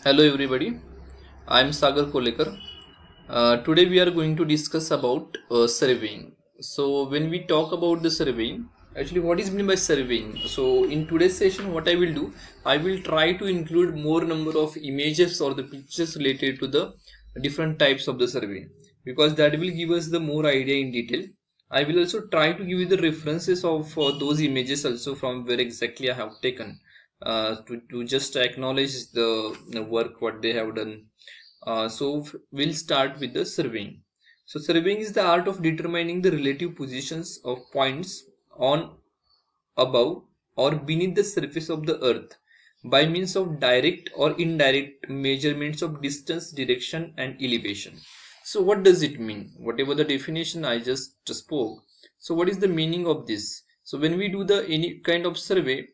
Hello everybody, I am Sagar Kolekar. Today we are going to discuss about surveying. So when we talk about the surveying, actually what is meant by surveying? So in today's session what I will do, I will try to include more number of images or the pictures related to the different types of the survey, because that will give us the more idea in detail. I will also try to give you the references of those images also from where exactly I have taken, to just acknowledge the work what they have done. We'll start with the surveying. So surveying is the art of determining the relative positions of points on, above, or beneath the surface of the earth by means of direct or indirect measurements of distance, direction and elevation. So what does it mean? Whatever the definition I just spoke. So what is the meaning of this? So when we do the any kind of survey,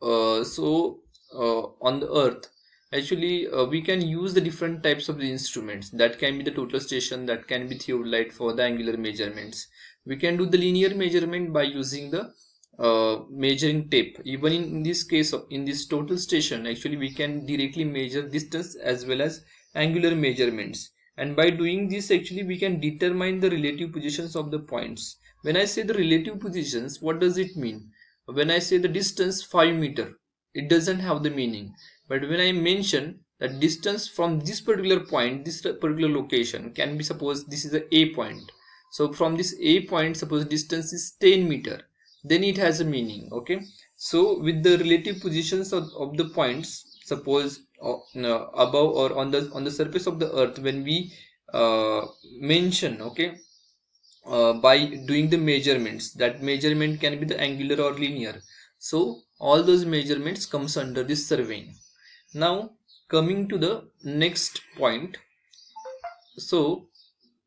on the earth, actually we can use the different types of the instruments. That can be the total station, that can be theodolite for the angular measurements. We can do the linear measurement by using the measuring tape. Even in this case of in this total station, actually we can directly measure distance as well as angular measurements, and by doing this actually we can determine the relative positions of the points. When I say the relative positions, what does it mean? When I say the distance 5 meter, it doesn't have the meaning. But when I mention that distance from this particular point, this particular location, can be, suppose this is a A point. So from this A point, suppose distance is 10 meter, then it has a meaning. Okay. So with the relative positions of the points, suppose no, above or on the surface of the earth, when we mention, okay, by doing the measurements, that measurement can be the angular or linear. So all those measurements comes under this surveying. Now coming to the next point. So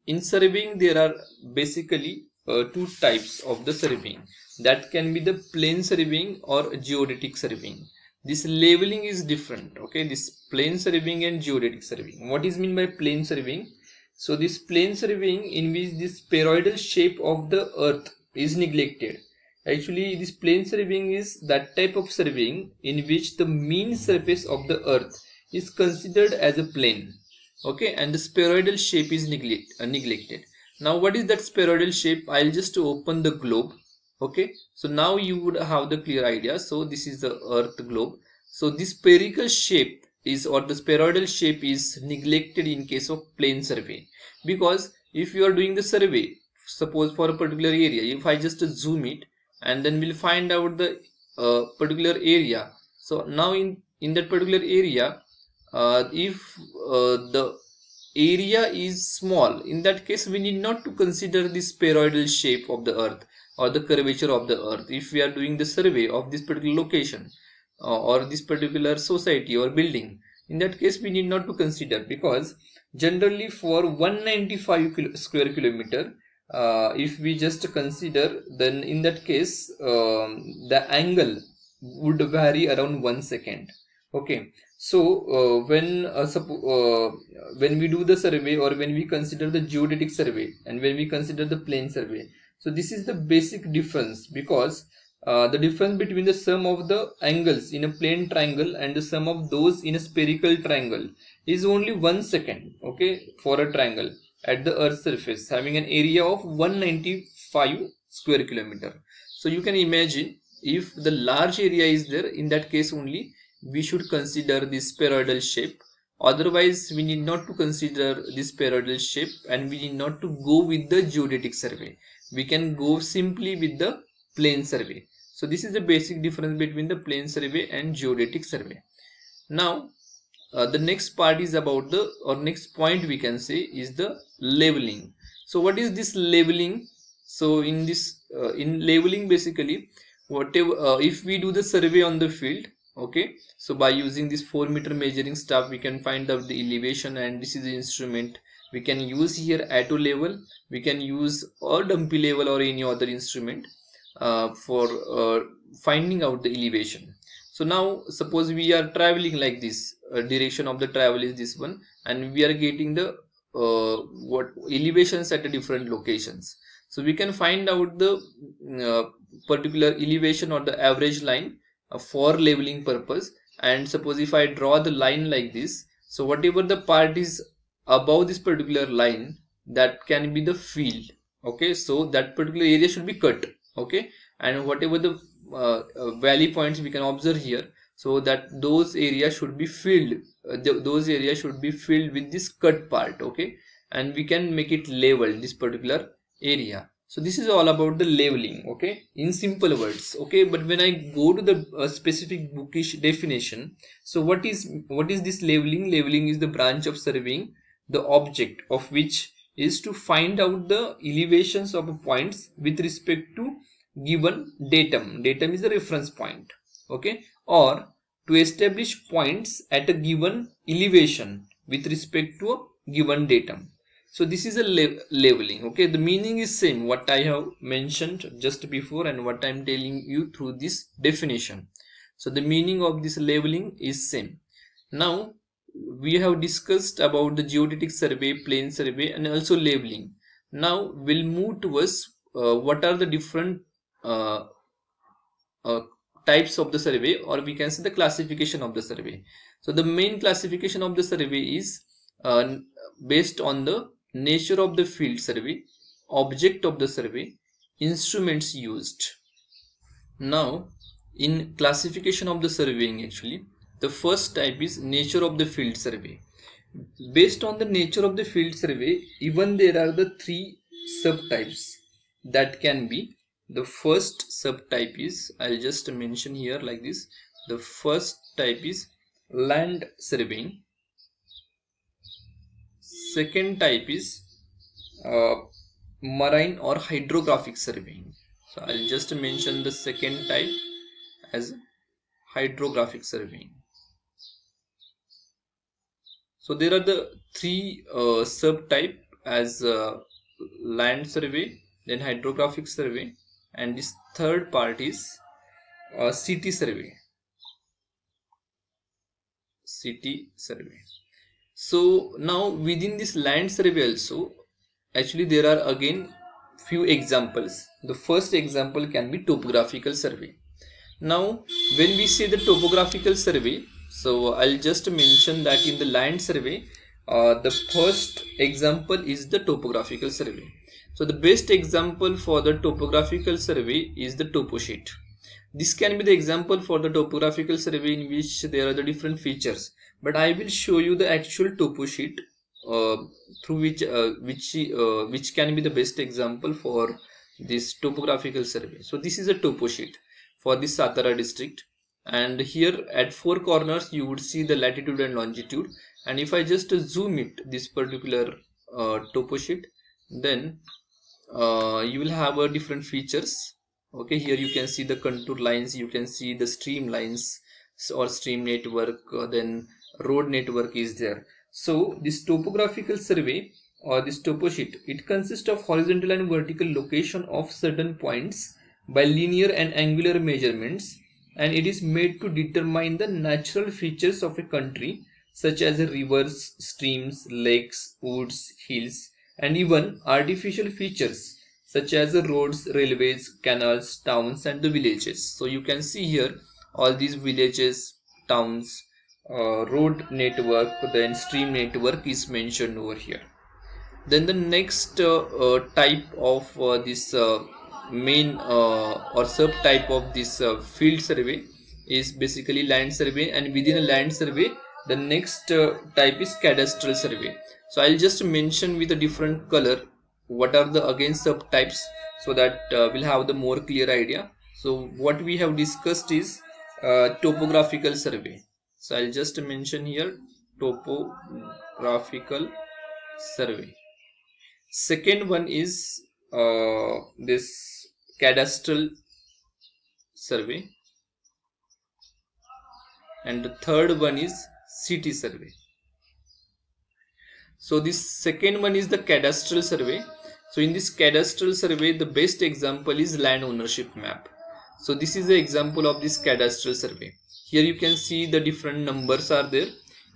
in surveying there are basically two types of the surveying. That can be the plane surveying or geodetic surveying. This leveling is different. Okay, this plane surveying and geodetic surveying. What is mean by plane surveying? So this plane surveying, in which this spheroidal shape of the earth is neglected. Actually this plane surveying is that type of surveying in which the mean surface of the earth is considered as a plane. Okay, and the spheroidal shape is neglected. Now what is that spheroidal shape? I'll just open the globe. Okay, so now you would have the clear idea. So this is the earth globe. So this spherical shape is, or the spheroidal shape is neglected in case of plane survey, because if you are doing the survey, suppose for a particular area, if I just zoom it and then we'll find out the particular area. So now in that particular area, if the area is small, in that case we need not to consider the spheroidal shape of the earth or the curvature of the earth. If we are doing the survey of this particular location or this particular society or building, in that case we need not to consider, because generally for 195 square kilometer, if we just consider, then in that case the angle would vary around 1 second. Okay, so when we do the survey, or when we consider the geodetic survey and when we consider the plane survey, so this is the basic difference, because the difference between the sum of the angles in a plane triangle and the sum of those in a spherical triangle is only 1 second. Okay, for a triangle at the earth's surface having an area of 195 square kilometer. So you can imagine, if the large area is there, in that case only we should consider this spheroidal shape. Otherwise we need not to consider this spheroidal shape, and we need not to go with the geodetic survey. We can go simply with the plane survey. So this is the basic difference between the plane survey and geodetic survey. Now the next part is about the, or next point we can say, is the leveling. So what is this leveling? So in this in leveling, basically whatever if we do the survey on the field, okay, so by using this 4-meter measuring staff we can find out the elevation, and this is the instrument we can use here. Atto level, we can use or dumpy level or any other instrument for finding out the elevation. So now suppose we are traveling like this, direction of the travel is this one, and we are getting the what elevations at the different locations. So we can find out the particular elevation or the average line for leveling purpose. And suppose if I draw the line like this, So whatever the part is above this particular line, that can be the field. Okay, so that particular area should be cut. Okay, and whatever the valley points we can observe here, so that those areas should be filled, those areas should be filled with this cut part. Okay, and we can make it level, this particular area. So this is all about the leveling, okay, in simple words. Okay, but when I go to the specific bookish definition, so what is this leveling? Leveling is the branch of surveying, the object of which is to find out the elevations of points with respect to given datum. Datum is the reference point, okay, or to establish points at a given elevation with respect to a given datum. So this is a leveling. Okay, the meaning is same what I have mentioned just before and what I am telling you through this definition. So the meaning of this leveling is same. Now we have discussed about the geodetic survey, plane survey, and also leveling. Now we'll move towards what are the different types of the survey, or we can say the classification of the survey. So the main classification of the survey is based on the nature of the field survey, object of the survey, instruments used. Now in classification of the surveying, actually the first type is nature of the field survey. Based on the nature of the field survey, even there are the three subtypes that can be. The first subtype is, I'll just mention here like this, the first type is land surveying. Second type is marine or hydrographic surveying. So I'll just mention the second type as hydrographic surveying. So there are the three subtype as land survey, then hydrographic survey, and this third part is city survey. City survey. So now within this land survey also, actually there are again few examples. The first example can be topographical survey. Now when we say the topographical survey, so I'll just mention that in the land survey, the first example is the topographical survey. So the best example for the topographical survey is the topo sheet. This can be the example for the topographical survey in which there are the different features, but I will show you the actual topo sheet through which can be the best example for this topographical survey. So this is a topo sheet for this Satara district, and here at four corners you would see the latitude and longitude, and if I just zoom it, this particular topo sheet, then you will have different features. Okay, here you can see the contour lines, you can see the stream lines or stream network, then road network is there. So this topographical survey or this topo sheet, it consists of horizontal and vertical location of certain points by linear and angular measurements, and it is made to determine the natural features of a country such as rivers, streams, lakes, woods, hills, and even artificial features such as the roads, railways, canals, towns, and the villages. So you can see here all these villages, towns, road network, then stream network is mentioned over here. Then the next type of this main or subtype of this field survey is basically land survey, and within a land survey the next type is cadastral survey. So I'll just mention with a different color what are the again subtypes, so that we'll have the more clear idea. So what we have discussed is topographical survey. So I'll just mention here topographical survey. Second one is this cadastral survey, and the third one is city survey. So this second one is the cadastral survey. So in this cadastral survey, the best example is land ownership map. So this is the example of this cadastral survey. Here you can see the different numbers are there,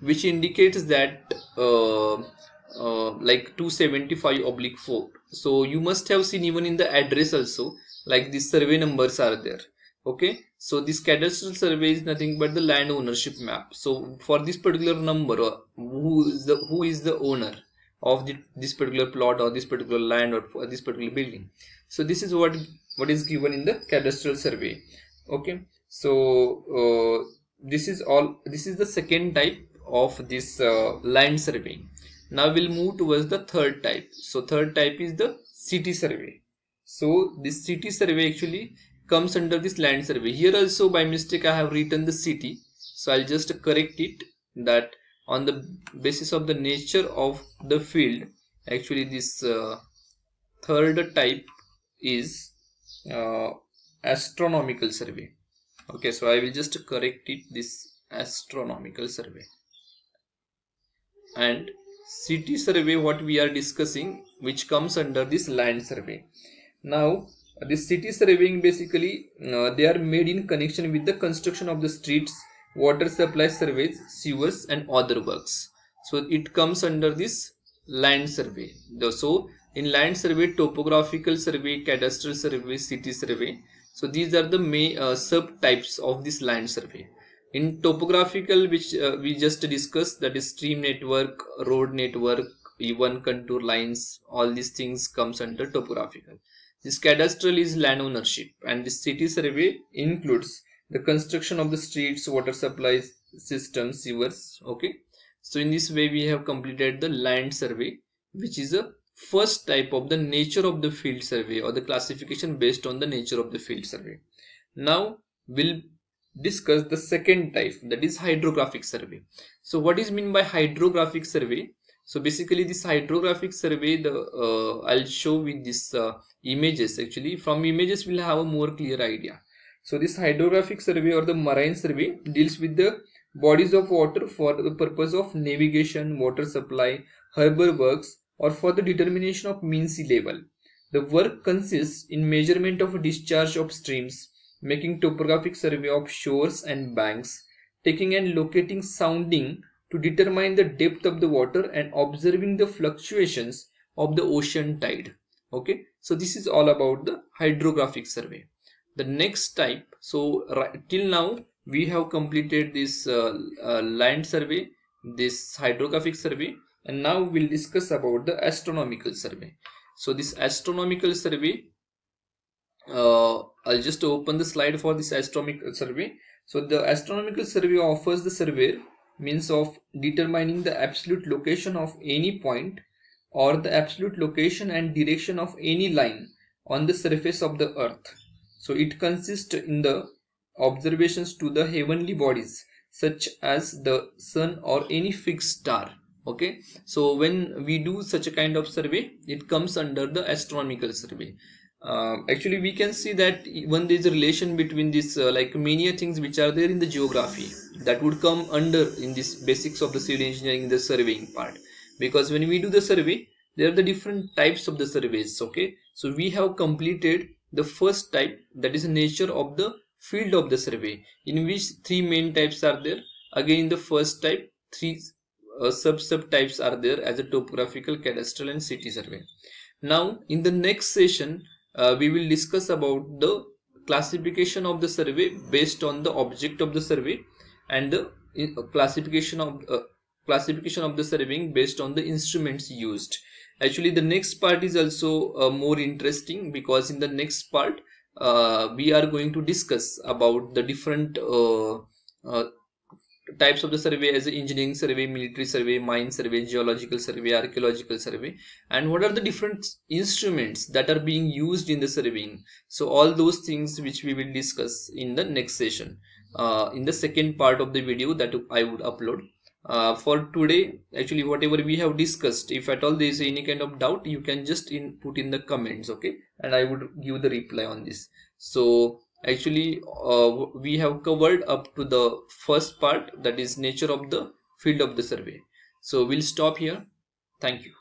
which indicates that like 275/4. So you must have seen even in the address also, like these survey numbers are there. Okay, So this cadastral survey is nothing but the land ownership map. So for this particular number, who is the owner of this particular plot or this particular land or for this particular building. So this is what is given in the cadastral survey. Okay, so this is the second type of this land survey. Now we'll move towards the third type. So third type is the city survey. So this city survey actually comes under this land survey. Here also by mistake I have written the city, so I'll just correct it, that on the basis of the nature of the field, actually this third type is astronomical survey. Okay, so I will just correct it, this astronomical survey. And city survey, what we are discussing, which comes under this land survey. Now this city surveying basically they are made in connection with the construction of the streets, water supply surveys, sewers and other works. So it comes under this land survey. So in land survey, topographical survey, cadastral survey, city survey. So these are the main subtypes of this land survey. In topographical, which we just discussed, that is stream network, road network, even contour lines, all these things comes under topographical. This cadastral is land ownership, and this city survey includes the construction of the streets, water supplies, systems, sewers. Okay, so in this way we have completed the land survey, which is a first type of the nature of the field survey, or the classification based on the nature of the field survey. Now we'll discuss the second type, that is hydrographic survey. So what is meant by hydrographic survey? So basically this hydrographic survey, I'll show with this images. Actually from images we'll have a more clear idea. So this hydrographic survey or the marine survey deals with the bodies of water for the purpose of navigation, water supply, harbor works, or for the determination of mean sea level. The work consists in measurement of discharge of streams, making topographic survey of shores and banks, taking and locating sounding to determine the depth of the water, and observing the fluctuations of the ocean tide. Okay, so this is all about the hydrographic survey. The next type, so till now we have completed this land survey, this hydrographic survey, and now we'll discuss about the astronomical survey. So this astronomical survey, I'll just open the slide for this astronomical survey. So the astronomical survey offers the surveyor means of determining the absolute location of any point, or the absolute location and direction of any line on the surface of the earth. So it consists in the observations to the heavenly bodies such as the sun or any fixed star. Okay, so when we do such a kind of survey, it comes under the astronomical survey. Actually we can see that even there is a relation between this like many things which are there in the geography, that would come under in this basics of the civil engineering, the surveying part, because when we do the survey there are the different types of the surveys. Okay, so we have completed the first type, that is the nature of the field of the survey, in which three main types are there. Again in the first type, three sub types are there as a topographical, cadastral and city survey. Now in the next session we will discuss about the classification of the survey based on the object of the survey, and the classification of the surveying based on the instruments used. Actually the next part is also more interesting, because in the next part we are going to discuss about the different types of the survey, as engineering survey, military survey, mine survey, geological survey, archaeological survey, and what are the different instruments that are being used in the surveying. So all those things which we will discuss in the next session, in the second part of the video that I would upload. For today, actually whatever we have discussed, if at all there is any kind of doubt, you can just put in the comments, okay, and I would give the reply on this. So actually we have covered up to the first part, that is nature of the field of the survey. So we'll stop here. Thank you.